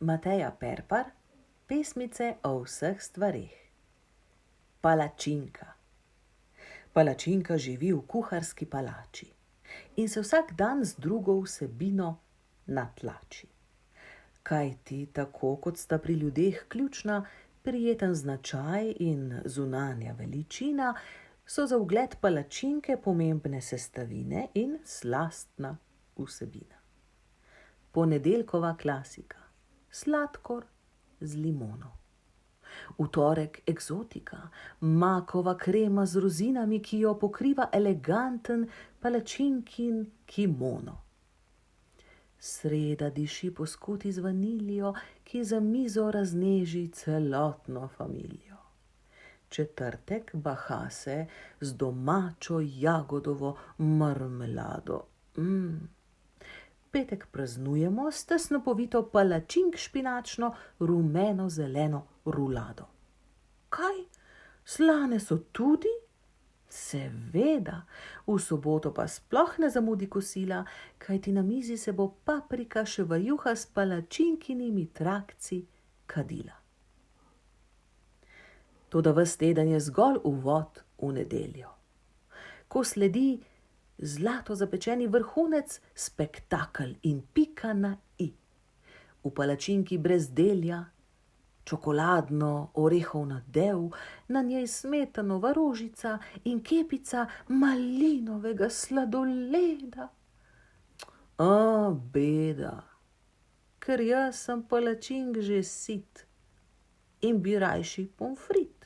Mateja Perpar, pesmice o vseh stvareh. Palačinka. Palačinka živi v kuharski palači in se vsak dan z drugo vsebino natlači. Kajti tako kot sta pri ljudeh ključna prijeten značaj in zunanja veličina, so za ugled palačinke pomembne sestavine in slastna vsebina. Ponedeljkova klasika. Sladkor z limono. V torek eksotika, makova krema z rozinami, ki jo pokriva eleganten palačinkin kimono. Sreda diši po skuti z vaniljo, ki za mizo razneži celotno familijo. Četrtek baha se z domačo jagodovo marmelado. Petek praznujemo s tesno povito palačink špinačno rumeno-zeleno rulado. Kaj? Slane so tudi? Seveda, v soboto pa sploh ne zamudi kosila, kajti na mizi se bo paprika ševajuha s palačinkinimi trakci kadila. Toda ves teden je zgolj uvod v nedeljo, ko sledi zlato zapečeni vrhunec, spektakel in pika na i. V palačinki brez delja, čokoladno orehov nadev, na njej smetanova rožica in kepica malinovega sladoleda. Beda, ker jaz sem palačink že sit in bi rajši pomfrit.